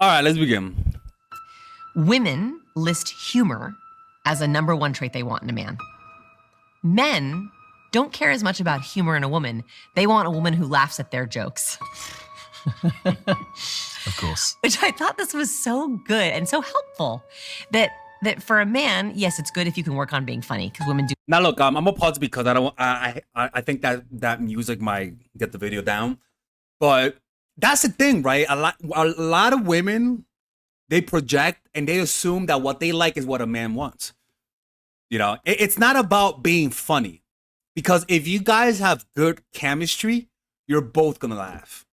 All right, let's begin. Women list humor as a number one trait they want in a man. Men don't care as much about humor in a woman. They want a woman who laughs at their jokes. Of course. Which I thought this was so good and so helpful that for a man, yes, it's good if you can work on being funny because women do. Now look, I'm gonna pause because I think that music might get the video down, but that's the thing, right? A lot of women, they project and they assume that what they like is what a man wants. You know, it's not about being funny, because if you guys have good chemistry, you're both gonna laugh.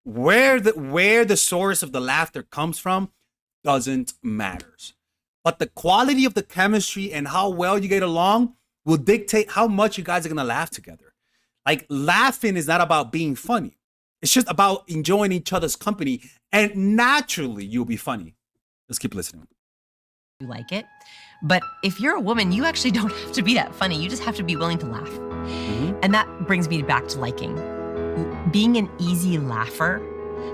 Where the source of the laughter comes from doesn't matter. But the quality of the chemistry and how well you get along will dictate how much you guys are gonna laugh together. Like, laughing is not about being funny. It's just about enjoying each other's company, and naturally you'll be funny. Let's keep listening. You like it. But if you're a woman, you actually don't have to be that funny. You just have to be willing to laugh. Mm-hmm. And that brings me back to liking. Being an easy laugher,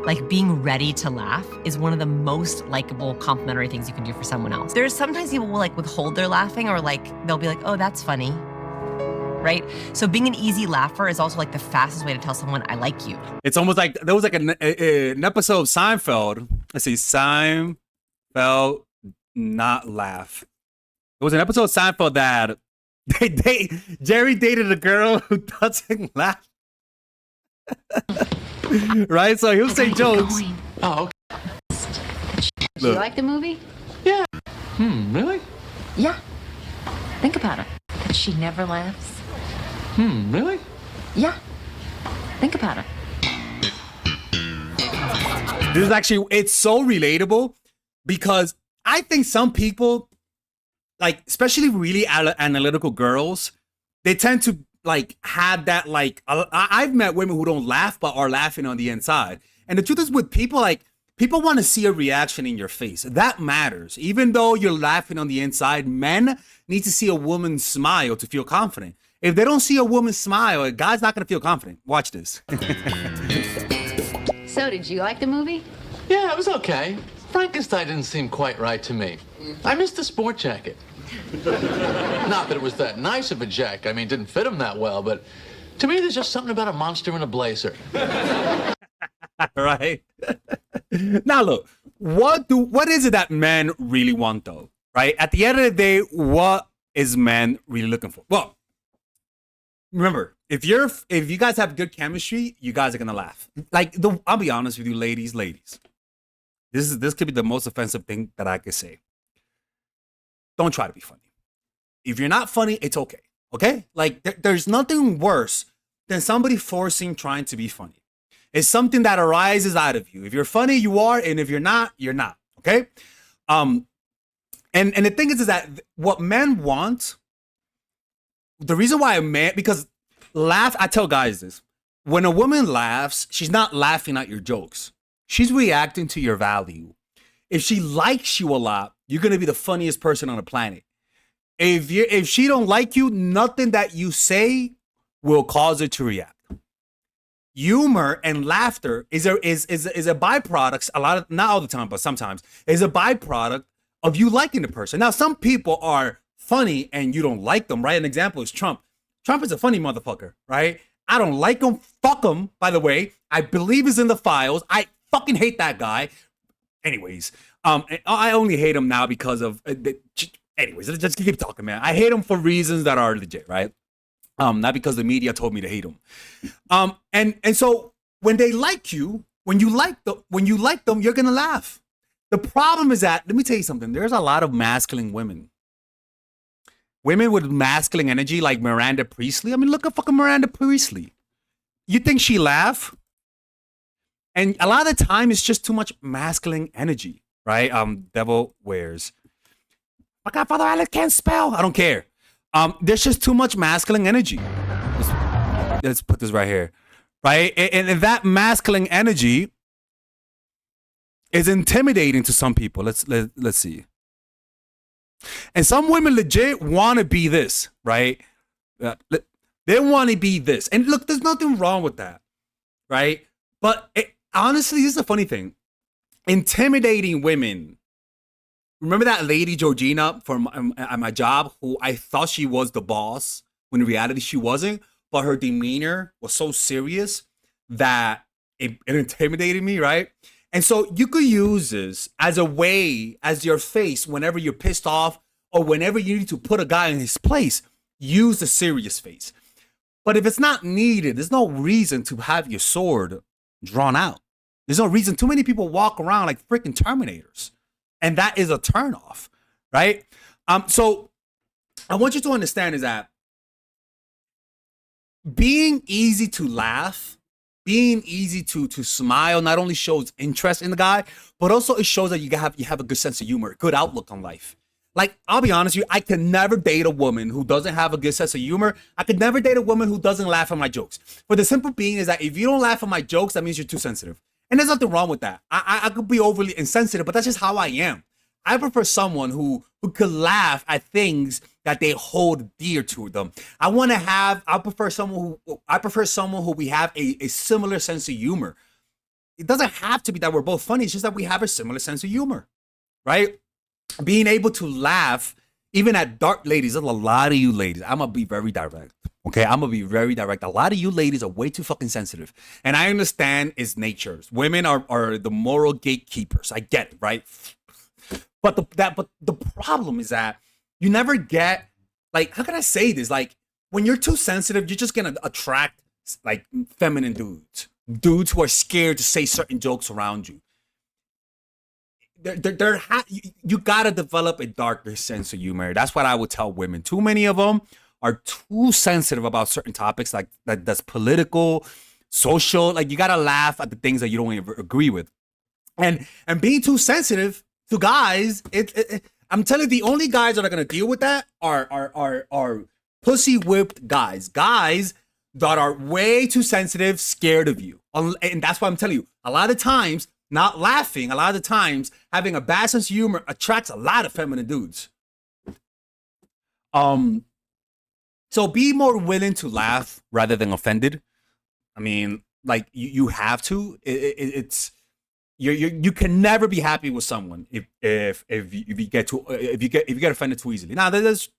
like being ready to laugh, is one of the most likable complimentary things you can do for someone else. There's sometimes people will like withhold their laughing, or like they'll be like, oh, that's funny, right? So being an easy laugher is also like the fastest way to tell someone I like you. It's almost like there was like an episode of Seinfeld. Let's see, Seinfeld not laugh. It was an episode of Seinfeld that Jerry dated a girl who doesn't laugh. Right? So he'll say jokes. Oh, okay. Do you like the movie? Yeah. Really? Yeah. Think about it. That she never laughs. Really? Yeah. Think about it. This is actually, it's so relatable, because I think some people, like, especially really analytical girls, they tend to like have that, like, I've met women who don't laugh but are laughing on the inside. And the truth is, with people, like, people want to see a reaction in your face. That matters. Even though you're laughing on the inside, men need to see a woman smile to feel confident. If they don't see a woman smile, a guy's not going to feel confident. Watch this. So, did you like the movie? Yeah, it was okay. Frankenstein didn't seem quite right to me. I missed the sport jacket. Not that it was that nice of a jacket. I mean, it didn't fit him that well, but to me, there's just something about a monster in a blazer. Right? Now look, what is it that men really want, though? Right? At the end of the day, what is men really looking for? Well, remember, if you guys have good chemistry, you guys are gonna laugh. Like, I'll be honest with you, ladies. This could be the most offensive thing that I could say. Don't try to be funny. If you're not funny, it's okay. Okay? Like, there's nothing worse than somebody trying to be funny. It's something that arises out of you. If you're funny, you are, and if you're not, you're not. Okay? And the thing is that what men want, the reason why because I tell guys this, when a woman laughs, she's not laughing at your jokes. She's reacting to your value. If she likes you a lot, you're gonna be the funniest person on the planet. If she don't like you, nothing that you say will cause her to react. Humor and laughter is a byproduct. Not all the time, but sometimes is a byproduct of you liking the person. Now, some people are funny and you don't like them, right? An example is Trump. Trump is a funny motherfucker, right? I don't like him. Fuck him, by the way. I believe he's in the files. I fucking hate that guy. Anyways, I only hate him now because of anyways, let's just keep talking, man. I hate him for reasons that are legit, right? Not because the media told me to hate him. And so when they like you, when you like them, you're gonna laugh. The problem is that, let me tell you something, there's a lot of masculine women. Women with masculine energy, like Miranda Priestley. I mean, look at fucking Miranda Priestley. You think she laugh? And a lot of the time, it's just too much masculine energy, right? Devil wears. My godfather Alex can't spell. I don't care. There's just too much masculine energy. Let's put this right here, right? And that masculine energy is intimidating to some people. Let's see. And some women legit want to be this, right? They want to be this. And look, there's nothing wrong with that, right? But honestly, this is the funny thing. intimidating women. Remember that lady Georgina from at my job, who I thought she was the boss when in reality she wasn't, but her demeanor was so serious that it intimidated me, right? And so you could use this as a way, as your face whenever you're pissed off or whenever you need to put a guy in his place. Use the serious face. But if it's not needed, there's no reason to have your sword drawn out. There's no reason. Too many people walk around like freaking Terminators. And that is a turnoff, right? So I want you to understand is that being easy to laugh, being easy to smile, not only shows interest in the guy, but also it shows that you have a good sense of humor, good outlook on life. Like, I'll be honest with you, I can never date a woman who doesn't have a good sense of humor. I could never date a woman who doesn't laugh at my jokes. For the simple being is that if you don't laugh at my jokes, that means you're too sensitive. And there's nothing wrong with that. I could be overly insensitive, but that's just how I am. I prefer someone who could laugh at things that they hold dear to them. I prefer someone who we have a similar sense of humor. It doesn't have to be that we're both funny. It's just that we have a similar sense of humor, right? Being able to laugh, even at dark ladies, there's a lot of you ladies. I'm going to be very direct. Okay, I'm gonna be very direct. A lot of you ladies are way too fucking sensitive. And I understand it's nature. Women are the moral gatekeepers. I get it, right? But the problem is that you never get, like, how can I say this? Like, when you're too sensitive, you're just gonna attract like feminine dudes. Dudes who are scared to say certain jokes around you. You gotta develop a darker sense of humor. That's what I would tell women. Too many of them are too sensitive about certain topics, like that's political, social. Like, you gotta laugh at the things that you don't even agree with, and being too sensitive to guys. I'm telling you, the only guys that are gonna deal with that are pussy whipped guys that are way too sensitive, scared of you, and that's why I'm telling you. A lot of times, not laughing. A lot of the times, having a bad sense of humor attracts a lot of feminine dudes. So be more willing to laugh rather than offended. I mean, like you have to. It's you can never be happy with someone if you get offended too easily. Now there's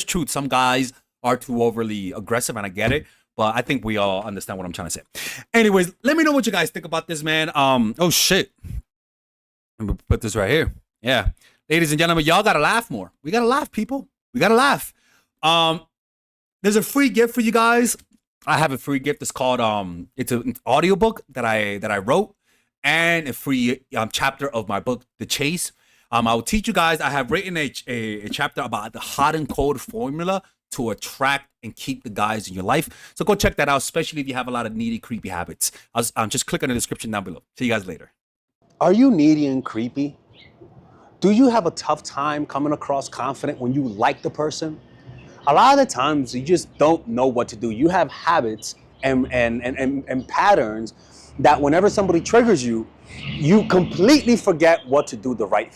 truth. Some guys are too overly aggressive, and I get it. But I think we all understand what I'm trying to say. Anyways, let me know what you guys think about this, man. Oh shit. Let me put this right here. Yeah, ladies and gentlemen, y'all gotta laugh more. We gotta laugh, people. We gotta laugh. There's a free gift for you guys. I have a free gift. It's called it's an audiobook that I wrote, and a free chapter of my book, The Chase. I will teach you guys. I have written a chapter about the hot and cold formula to attract and keep the guys in your life. So go check that out, especially if you have a lot of needy, creepy habits. Just click on the description down below. See you guys later. Are you needy and creepy? Do you have a tough time coming across confident when you like the person? A lot of the times you just don't know what to do. You have habits and patterns that whenever somebody triggers you, you completely forget what to do the right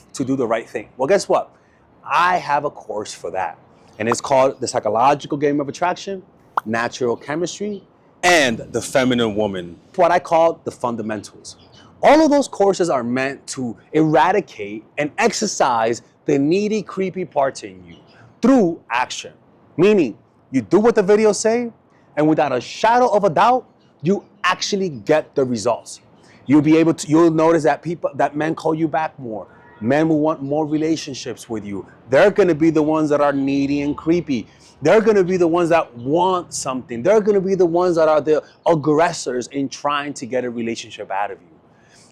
thing. Well, guess what? I have a course for that. And it's called The Psychological Game of Attraction, Natural Chemistry, and The Feminine Woman. What I call the fundamentals. All of those courses are meant to eradicate and exercise the needy, creepy parts in you through action. Meaning, you do what the videos say, and without a shadow of a doubt, you actually get the results. You'll notice that men call you back more. Men will want more relationships with you. They're gonna be the ones that are needy and creepy. They're gonna be the ones that want something. They're gonna be the ones that are the aggressors in trying to get a relationship out of you.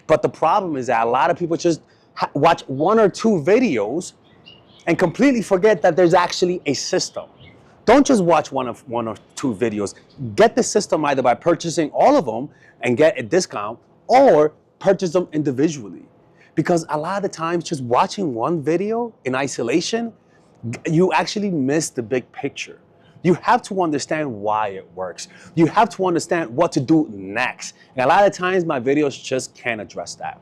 But the problem is that a lot of people just watch one or two videos and completely forget that there's actually a system. Don't just watch one or two videos. Get the system either by purchasing all of them and get a discount, or purchase them individually. Because a lot of the times, just watching one video in isolation, you actually miss the big picture. You have to understand why it works. You have to understand what to do next. And a lot of times, my videos just can't address that.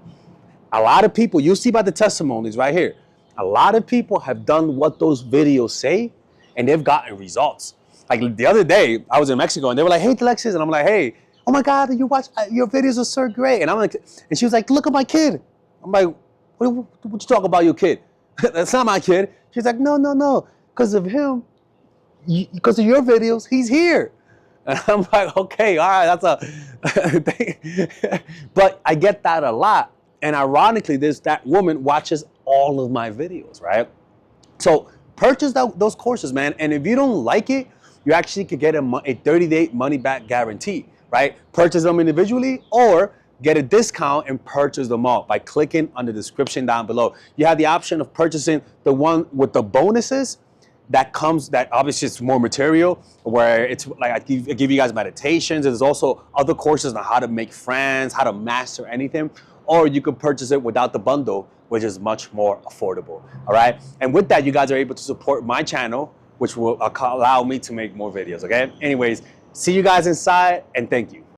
A lot of people, you see by the testimonies right here, a lot of people have done what those videos say, and they've gotten results. Like the other day, I was in Mexico, and they were like, "Hey, Alexis," and I'm like, "Hey, oh my God, your videos are so great." And I'm like, and she was like, "Look at my kid." I'm like, what you talk about your kid? That's not my kid. She's like, no. Because of him, because of your videos, he's here. And I'm like, okay, all right, that's a thing. But I get that a lot. And ironically, that woman watches all of my videos, right? So purchase those courses, man. And if you don't like it, you actually could get a 30-day money-back guarantee, right? Purchase them individually or get a discount and purchase them all by clicking on the description down below. You have the option of purchasing the one with the bonuses that obviously it's more material, where it's like I give you guys meditations. There's also other courses on how to make friends, how to master anything. Or you could purchase it without the bundle, which is much more affordable, all right? And with that, you guys are able to support my channel, which will allow me to make more videos, okay? Anyways, see you guys inside, and thank you.